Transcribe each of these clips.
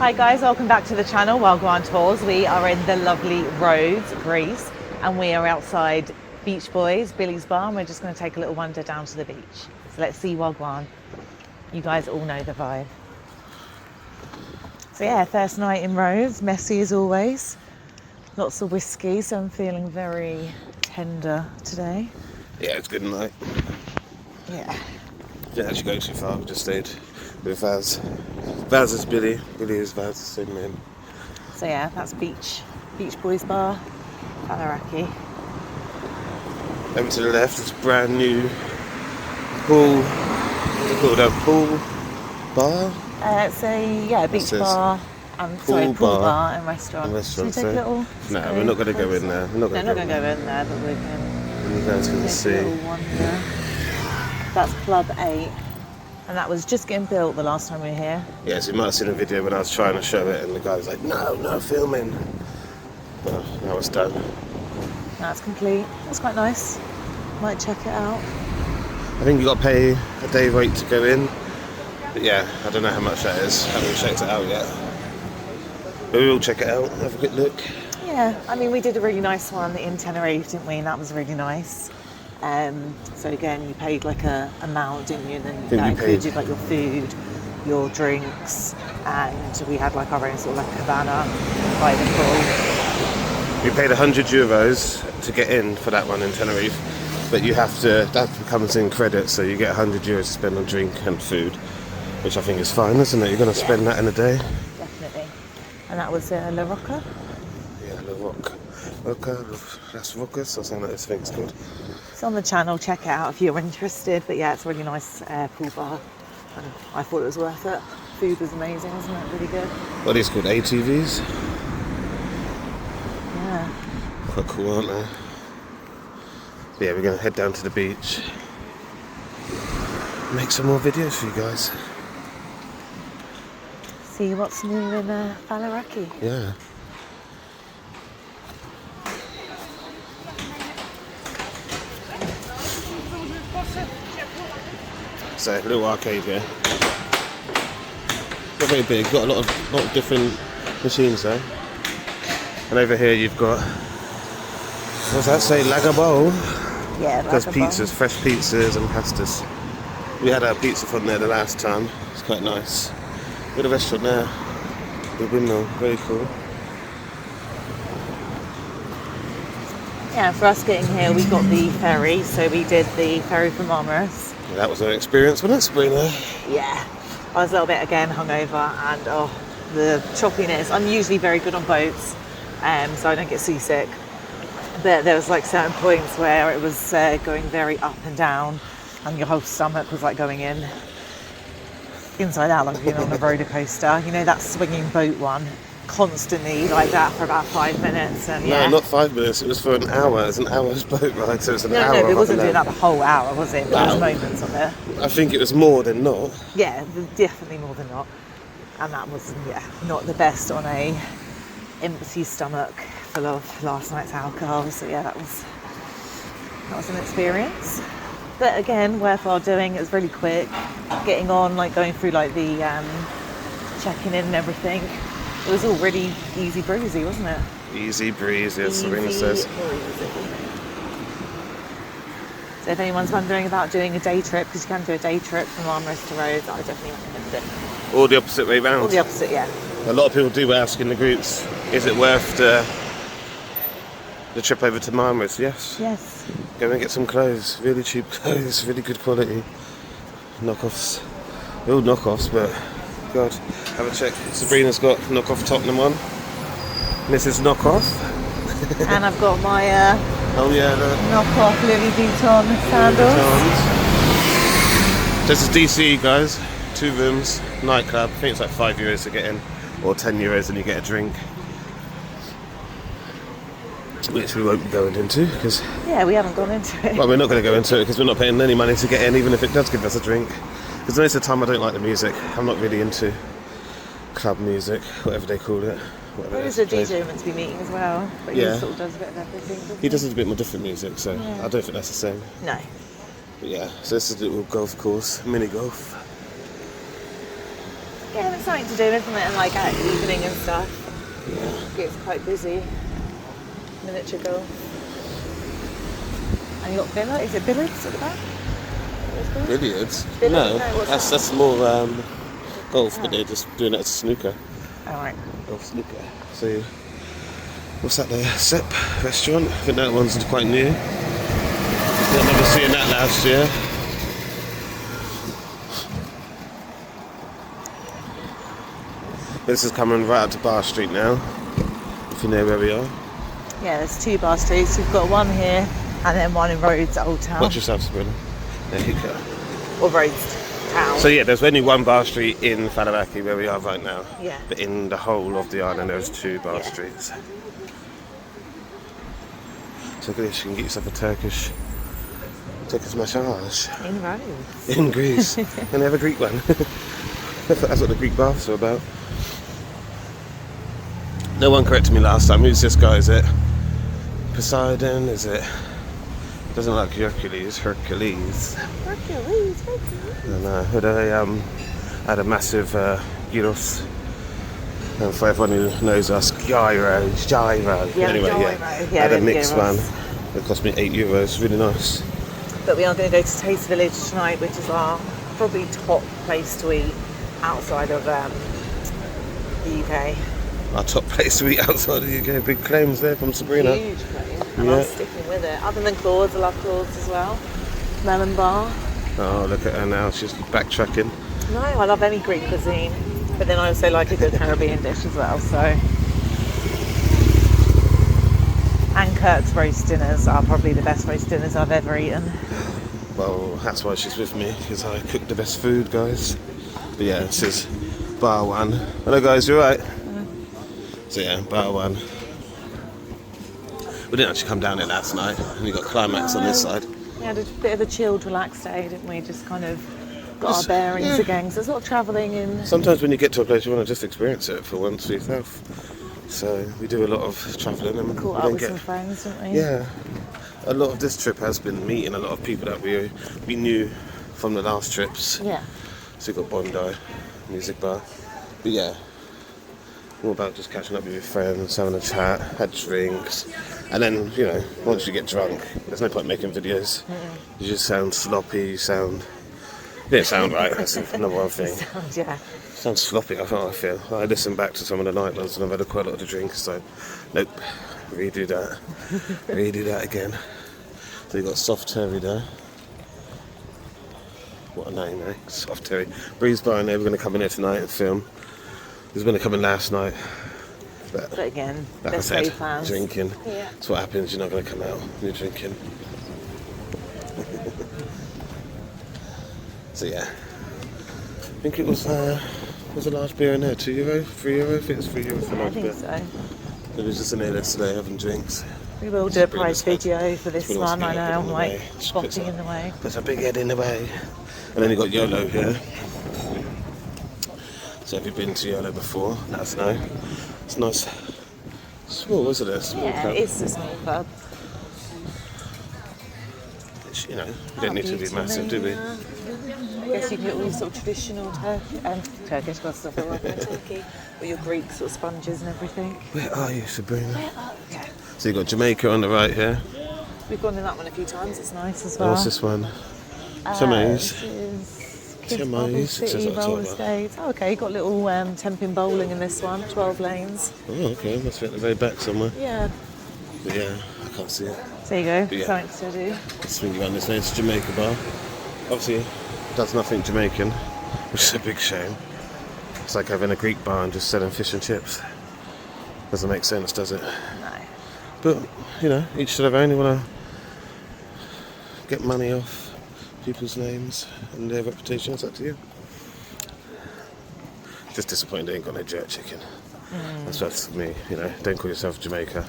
Hi guys, welcome back to the channel, Wagwan Tours. We are in the lovely Rhodes, Greece, and we are outside Beach Boyz, Billy's bar, and we're just going to take a little wander down to the beach. So let's see Wagwan. You guys all know the vibe. So yeah, first night in Rhodes, messy as always. Lots of whiskey, so I'm feeling very tender today. Yeah, it's good night. Yeah. Didn't actually go too far, we just stayed with Vaz. Vaz is Billy, Billy is Vaz, same name. So yeah, that's Beach Boyz bar, Faliraki. Over to the left is brand new pool, what's it called, a pool bar? It's a beach bar and pool bar and restaurant. Should we take a little? No, we're not going to go in there. We're not going to go in there, but we can. You guys can see. A little wander. That's Club 8, and that was just getting built the last time we were here. Yeah, so you might have seen a video when I was trying to show it, and the guy was like, "No filming." Well, now it's done. Now it's complete. It's quite nice. Might check it out. I think you got to pay a day rate to go in. But yeah, I don't know how much that is. Haven't checked it out yet. But we will check it out, have a good look. Yeah, I mean, we did a really nice one in Tenerife, didn't we? And that was really nice. So again, you paid like a amount, didn't you? And then that included like your food, your drinks, and we had like our own sort of like cabana by the pool. We paid €100 to get in for that one in Tenerife, but that comes in credit, so you get €100 to spend on drink and food, which I think is fine, isn't it? You're going to spend that in a day. Definitely. And that was La Rocca? Yeah, La Rocca. Las Rocas, or something like this, I think it's called. It's on the channel, check it out if you're interested. But yeah, it's a really nice pool bar, and I thought it was worth it. Food was amazing, wasn't it? Really good. What are these called? ATVs? Yeah. Quite cool, aren't they? But yeah, we're going to head down to the beach. Make some more videos for you guys. See what's new in Faliraki. Yeah. So, a little arcade here. Not very big, got a lot of different machines though. And over here you've got, what's that say, Lagabo? Yeah, does pizzas, fresh pizzas and pastas. We had our pizza from there the last time, it's quite nice. Got a restaurant there, the windmill, very cool. Yeah, for us getting here, we got the ferry, so we did the ferry from Marmaris. Yeah, that was an experience, wasn't it, Sabrina? Yeah, I was a little bit again hungover, and the choppiness. I'm usually very good on boats, so I don't get seasick. But there was like certain points where it was going very up and down, and your whole stomach was like going inside out, like being on a roller coaster. You know, that swinging boat one, constantly like that for about 5 minutes. And yeah. No, not 5 minutes. It was for an hour. It's an hour's boat ride, so it's an hour. No, it wasn't doing that the whole hour, was it? There was moments of it. I think it was more than not. Yeah, definitely more than not. And that was not the best on a empty stomach full of last night's alcohol. So yeah, that was an experience. But again, worthwhile doing. It was really quick. Getting on, like going through like the checking in and everything. It was all really easy breezy, wasn't it? Easy breezy, as Serena says. So if anyone's wondering about doing a day trip, because you can do a day trip from Marmaris to Rhodes, I definitely recommend it. Or the opposite way round. Or the opposite, yeah. A lot of people do ask in the groups, is it worth the trip over to Marmaris? Yes. Yes. Go and get some clothes, really cheap clothes, really good quality. Knockoffs. They're all knockoffs, but God, have a check. Sabrina's got knockoff Tottenham on. Mrs. Knockoff. And I've got my knockoff Louis Vuitton sandals. This is DC, guys. 2 rooms, nightclub. I think it's like €5 to get in, or €10 and you get a drink. Which we won't be going into because... Yeah, we haven't gone into it. Well, we're not going to go into it because we're not paying any money to get in, even if it does give us a drink. Because most of the time I don't like the music. I'm not really into club music, whatever they call it. There is a DJ meant to be meeting as well, but he sort of does a bit of everything, doesn't he? He does a bit more different music, so I don't think that's the same. No. But yeah, so this is a little golf course, mini golf. Yeah, it's something to do, isn't it? And like at evening and stuff. Yeah. It's quite busy. Miniature golf. And you got billiards? Is it billiards at the back? Billiards? Billiards? No, No, that's more golf, but they're just doing it as a snooker. Alright. Golf snooker. So, what's that there? Sep restaurant? I think that one's quite new. I remember seeing that last year. This is coming right up to Bar Street now, if you know where we are. Yeah, there's 2 bar streets. We've got one here and then one in Rhodes, Old Town. Watch yourself, Sabrina. There you go. Or Rhodes Town. So yeah, there's only one bar street in Faliraki where we are right now. Yeah. But in the whole of the island there's 2 bar streets. So look at this, you can get yourself a Turkish massage. In Rhodes. In Greece. And they have a Greek one. That's what the Greek baths are about. No one corrected me last time. Who's this guy? Is it Poseidon? Is it? Doesn't like Hercules. Hercules. Hercules. And but I had a massive gyros. And for everyone who knows us, gyro. Yeah, Anyway, gyro. yeah. I had a mixed one. It cost me €8. Really nice. But we are going to go to Taste Village tonight, which is our probably top place to eat outside of the UK. Our top place to eat outside of the UK. Big claims there from Sabrina. Huge claim. And I'm sticking with it. Other than Claude's, I love Claude's as well. Melon bar. Oh, look at her now. She's backtracking. No, I love any Greek cuisine. But then I also like a good Caribbean dish as well, so. And Kurt's roast dinners are probably the best roast dinners I've ever eaten. Well, that's why she's with me, because I cook the best food, guys. But yeah, this is bar 1. Hello guys, you alright? So yeah, bar 1. We didn't actually come down here last night, and we got Climax on this side. We had a bit of a chilled, relaxed day, didn't we? Just kind of got our bearings again. So there's a lot of travelling in. Sometimes when you get to a place, you want to just experience it for once for yourself. So we do a lot of travelling, and Caught up with some friends, didn't we? Yeah, a lot of this trip has been meeting a lot of people that we knew from the last trips. Yeah. So we got Bondi, music bar. But yeah, all about just catching up with your friends, having a chat, had drinks, and then, you know, once you get drunk, there's no point making videos. You just sound sloppy, you didn't sound right, that's another one thing. Sounds sloppy, I feel. I listen back to some of the night ones and I've had quite a lot of drinks, so nope, redo that. Redo that again. So you got Soft Terry there. What a name, eh? Soft Terry. Breeze Bar in there, we're going to come in here tonight and film. He was going to come in last night. But again, like I said, plans. Drinking. Yeah. That's what happens, you're not going to come out when you're drinking. So yeah. I think it was a large beer in there, €2, €3? I think it's €3 for a large beer. I think so. It was just in there yesterday having drinks. We will do a prize video for this one, I know, I'm like spotting in the way. There's a big head in the way. And then you got YOLO here. So have you been to YOLO before? Let us know. It's nice. Small, isn't it? Small club. It's a small club. It's, you know, we don't need to be massive, do we? I guess you can get all your sort of traditional Turkish stuff like Turkey, or your Greek sort of sponges and everything. Where are you, Sabrina? So you've got Jamaica on the right here. We've gone in that one a few times, it's nice as well. What's this one? Tamaze. This is Tamaze. City Roller Skates. Oh, okay, got little temping bowling in this one, 12 lanes. Oh, okay, must be at the very back somewhere. Yeah. But yeah, I can't see it. There you go, Yeah. something to do. Let's swing around this way. It's Jamaica Bar. Obviously, it does nothing Jamaican, which is a big shame. It's like having a Greek bar and just selling fish and chips. Doesn't make sense, does it? No. But, you know, each to their own. You want to get money off people's names and their reputation. It's up to you. Just disappointed they ain't got no jerk chicken. That's for me, you know. Don't call yourself Jamaica.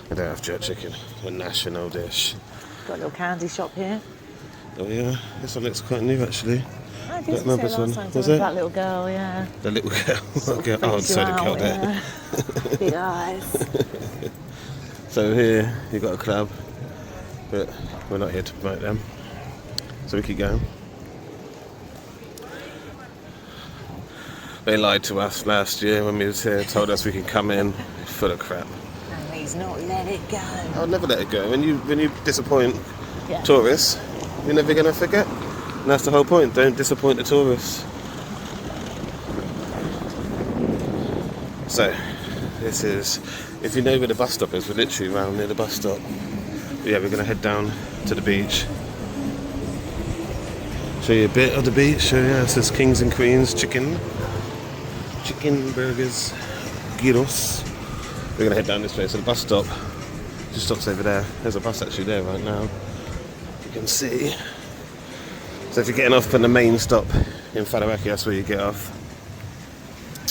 They don't have jerk chicken. A national dish. Got a little candy shop here. Oh yeah, this one looks quite new actually. I did see remember it this last one. time. Was it? That little girl, yeah. The little girl. Sort of Oh, freaks you sorry, the out, girl there. yeah. Big eyes. So here you've got a club, but we're not here to promote them. So we keep going. They lied to us last year when we was here, told us we can come in, full of crap. And he's not let it go. I'll never let it go. When you disappoint Yeah. tourists, you're never going to forget. And that's the whole point. Don't disappoint the tourists. So, this is, if you know where the bus stop is, we're literally around near the bus stop. But yeah, we're going to head down to the beach. Show you a bit of the beach. So yeah, it says Kings and Queens chicken burgers, gyros. We're going to head down this way. So the bus stop just stops over there. There's a bus actually there right now. You can see. So if you're getting off from the main stop in Faliraki, that's where you get off.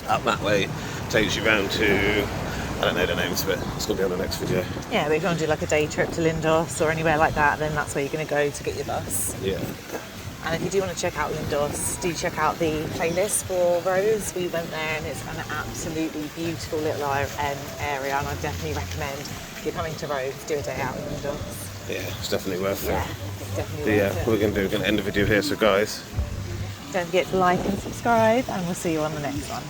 Up that way takes you round to, I don't know the names, but it's going to be on the next video. Yeah, but if you want to do like a day trip to Lindos or anywhere like that, then that's where you're going to go to get your bus. Yeah. And if you do want to check out Lindos, do check out the playlist for Rose. We went there and it's an absolutely beautiful little area, and I definitely recommend if you're coming to Rhodes, do a day out in Lindos. Yeah, it's definitely worth it. Yeah, it's definitely But yeah, worth it. what we're going to do, we're going to end the video here. So guys, Don't forget to like and subscribe, and we'll see you on the next one.